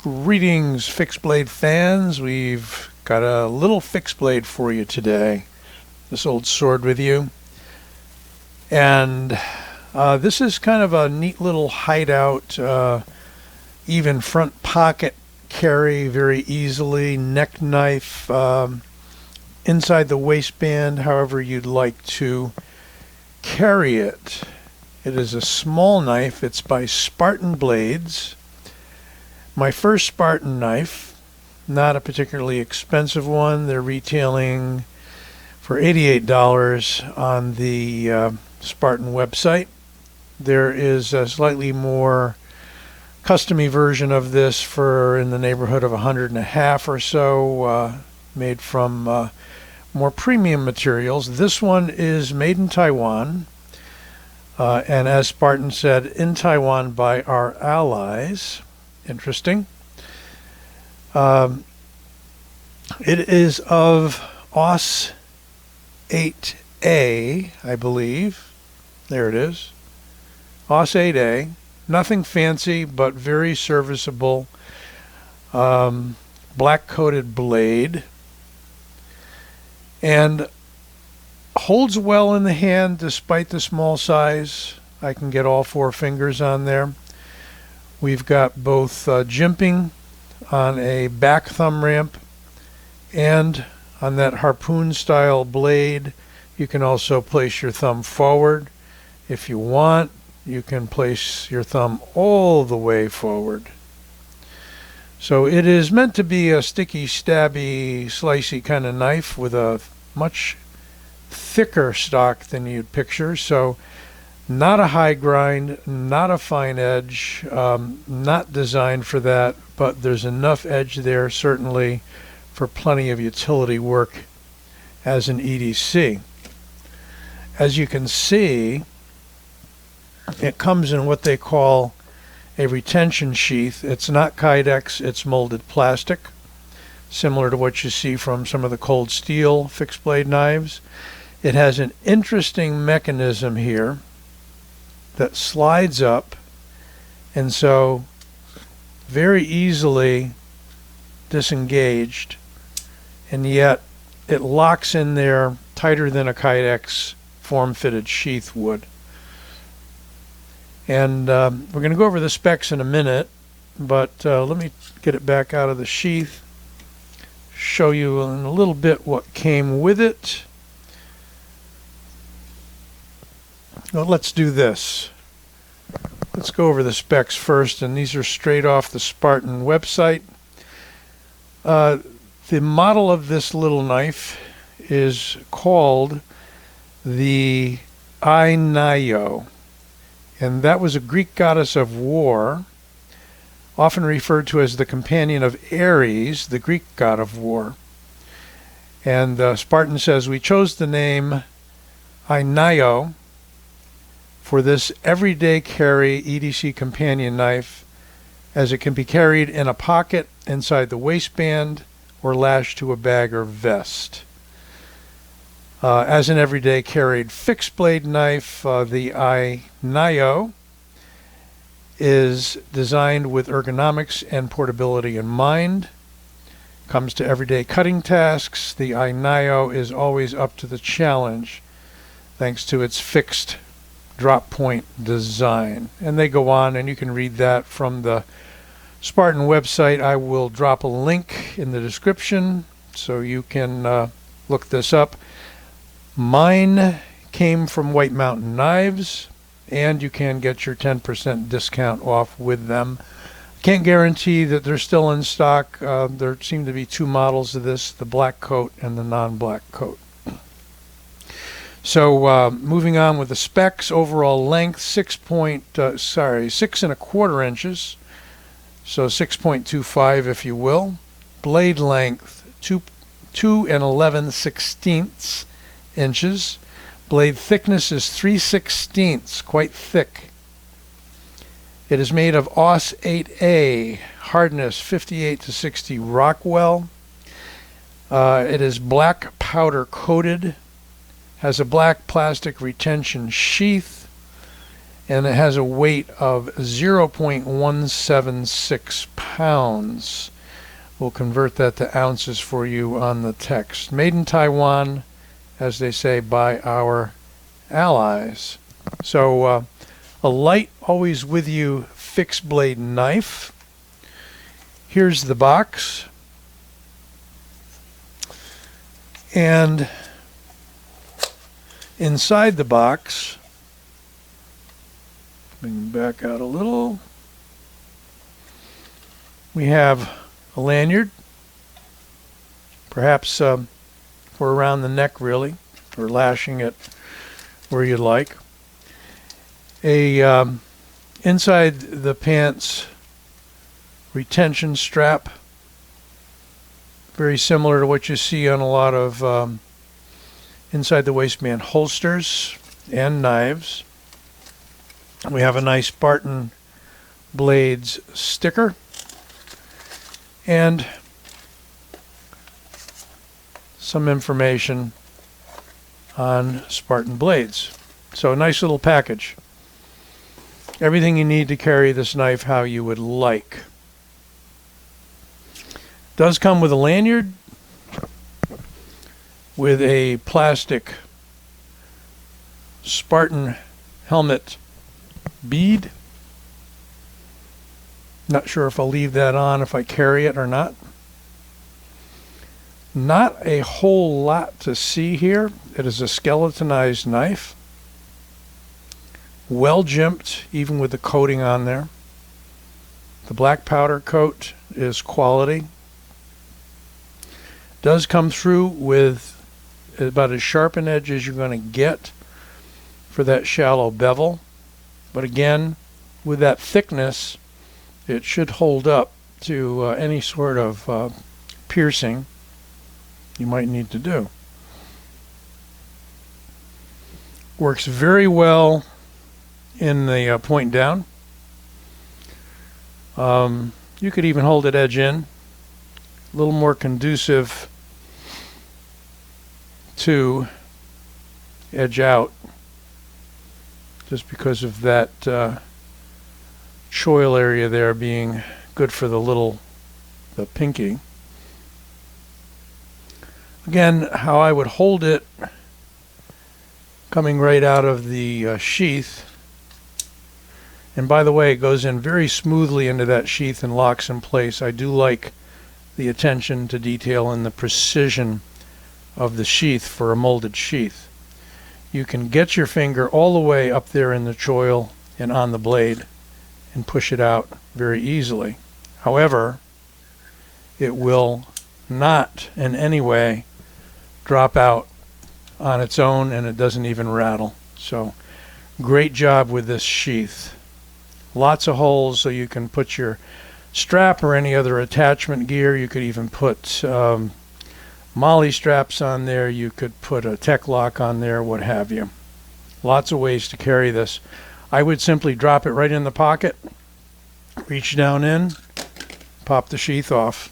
Greetings, fixed blade fans. We've got a little fixed blade for you today. This old sword with you. And this is kind of a neat little hideout, even front pocket carry very easily, neck knife, inside the waistband, however you'd like to carry it. It is a small knife. It's by Spartan Blades. My first Spartan knife, not a particularly expensive one. They're retailing for $88 on the Spartan website. There is a slightly more custom-y version of this for in the neighborhood of $150 or so, made from more premium materials. This one is made in Taiwan, and as Spartan said, in Taiwan by our allies. Interesting. It is of AUS 8A, I believe. There it is. AUS 8A. Nothing fancy, but very serviceable. Black coated blade. And holds well in the hand despite the small size. I can get all 4 fingers on there. We've got both jimping on a back thumb ramp and on that harpoon style blade. You can also place your thumb forward. If you want, you can place your thumb all the way forward. So it is meant to be a sticky, stabby, slicey kind of knife with a much thicker stock than you'd picture. So not a high grind, not a fine edge, not designed for that, but there's enough edge there certainly for plenty of utility work as an EDC. As you can see, it comes in what they call a retention sheath. It's not Kydex, it's molded plastic, similar to what you see from some of the cold steel fixed blade knives. It has an interesting mechanism here that slides up, and so very easily disengaged, and yet it locks in there tighter than a Kydex form-fitted sheath would. And we're going to go over the specs in a minute, but let me get it back out of the sheath, show you in a little bit what came with it. Well, let's do this. Let's go over the specs first, and these are straight off the Spartan website. The model of this little knife is called the Enyo, and that was a Greek goddess of war, often referred to as the companion of Ares, the Greek god of war. And Spartan says, we chose the name Inio for this everyday carry EDC companion knife, as it can be carried in a pocket inside the waistband or lashed to a bag or vest. As an everyday carried fixed blade knife, the Inio is designed with ergonomics and portability in mind. Comes to everyday cutting tasks, the Inio is always up to the challenge thanks to its fixed drop point design. And they go on, and you can read that from the Spartan website. I will drop a link in the description so you can look this up. Mine came from White Mountain Knives, and you can get your 10% discount off with them. Can't guarantee that they're still in stock. There seem to be 2 models of this, the black coat and the non-black coat. So moving on with the specs, overall length 6.25 inches, so 6.25 if you will. Blade length 2 11/16 inches. Blade thickness is 3/16, quite thick. It is made of AUS 8A, hardness 58 to 60 Rockwell. It is black powder coated, has a black plastic retention sheath, and it has a weight of 0.176 pounds. We'll convert that to ounces for you on the text. Made in Taiwan, as they say, by our allies. So a light, always with you fixed blade knife. Here's the box. And inside the box, bring it back out a little, we have a lanyard, perhaps for around the neck really, or lashing it where you like. A inside the pants retention strap, very similar to what you see on a lot of inside the waistband holsters and knives. We have a nice Spartan Blades sticker and some information on Spartan Blades. So a nice little package. Everything you need to carry this knife how you would like. Does come with a lanyard with a plastic Spartan helmet bead. Not sure if I'll leave that on if I carry it or not. Not a whole lot to see here. It is a skeletonized knife. Well jimped, even with the coating on there. The black powder coat is quality. Does come through with about as sharp an edge as you're going to get for that shallow bevel. But again, with that thickness, it should hold up to any sort of piercing you might need to do. Works very well in the point down. You could even hold it edge in. A little more conducive to edge out, just because of that choil area there being good for the pinky. Again, how I would hold it coming right out of the sheath. And by the way, it goes in very smoothly into that sheath and locks in place. I do like the attention to detail and the precision of the sheath for a molded sheath. You can get your finger all the way up there in the choil and on the blade and push it out very easily. However, it will not in any way drop out on its own, and it doesn't even rattle. So great job with this sheath. Lots of holes so you can put your strap or any other attachment gear. You could even put molly straps on there. You could put a tech lock on there, what have you. Lots of ways to carry this. I would simply drop it right in the pocket, reach down in, pop the sheath off.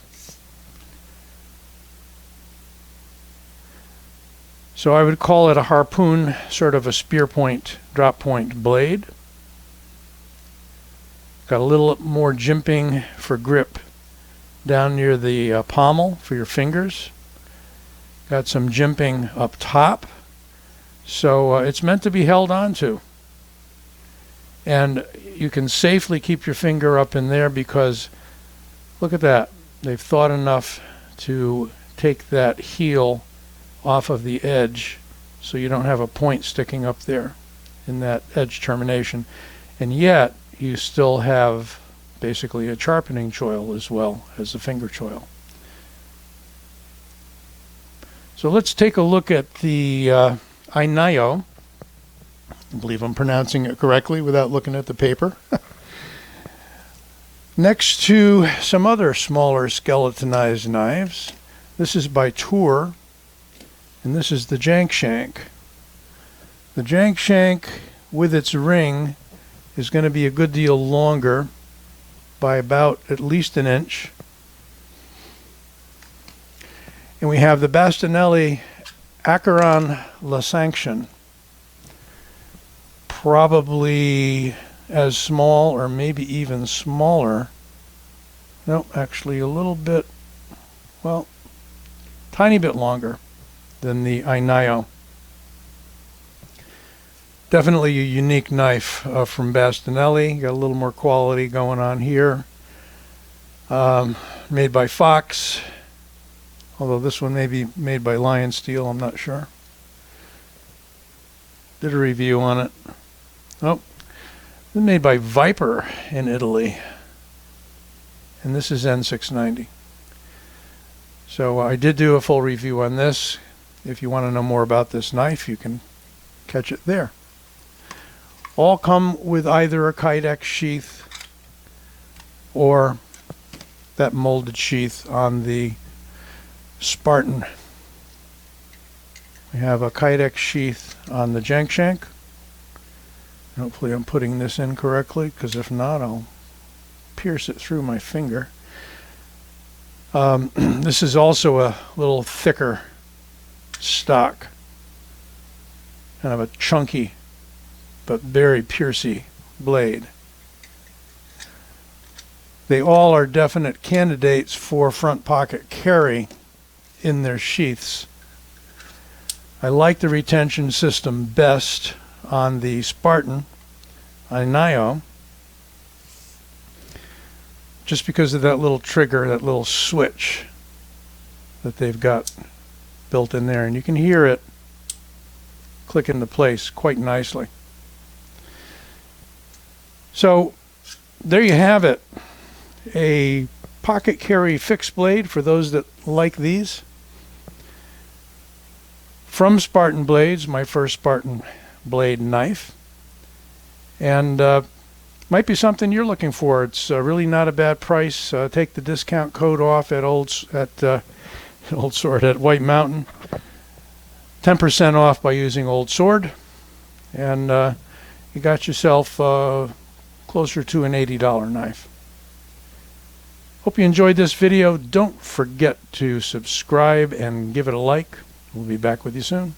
So I would call it a harpoon, sort of a spear point, drop point blade. Got a little more jimping for grip down near the pommel for your fingers. Got some jimping up top. So it's meant to be held onto. And you can safely keep your finger up in there because, look at that. They've thought enough to take that heel off of the edge so you don't have a point sticking up there in that edge termination. And yet, you still have basically a sharpening choil as well as the finger choil. So let's take a look at the Inio. I believe I'm pronouncing it correctly without looking at the paper. Next to some other smaller skeletonized knives. This is by Tour, and this is the Jank Shank. The Jank Shank with its ring is going to be a good deal longer by about at least an inch. And we have the Bastinelli Acheron La Sanction. probably as small or maybe even smaller. No, actually a little bit, well, tiny bit longer than the Inio. Definitely a unique knife from Bastinelli. Got a little more quality going on here. Made by Fox, although this one may be made by Lion Steel, I'm not sure. Did a review on it. Oh, it's made by Viper in Italy. And this is N690. So I did do a full review on this. If you want to know more about this knife, you can catch it there. All come with either a Kydex sheath or that molded sheath on the Spartan. We have a Kydex sheath on the Jenk Shank. Hopefully I'm putting this in correctly, because if not, I'll pierce it through my finger. This is also a little thicker stock, kind of a chunky but very piercy blade. They all are definite candidates for front pocket carry in their sheaths. I like the retention system best on the Spartan Inio, just because of that little trigger, that little switch that they've got built in there, and you can hear it click into place quite nicely. So there you have it, a pocket carry fixed blade for those that like these. From Spartan Blades, my first Spartan blade knife, and might be something you're looking for. It's really not a bad price. Take the discount code off at Old Sword at White Mountain. 10% off by using Old Sword, and you got yourself closer to an $80 knife. Hope you enjoyed this video. Don't forget to subscribe and give it a like. We'll be back with you soon.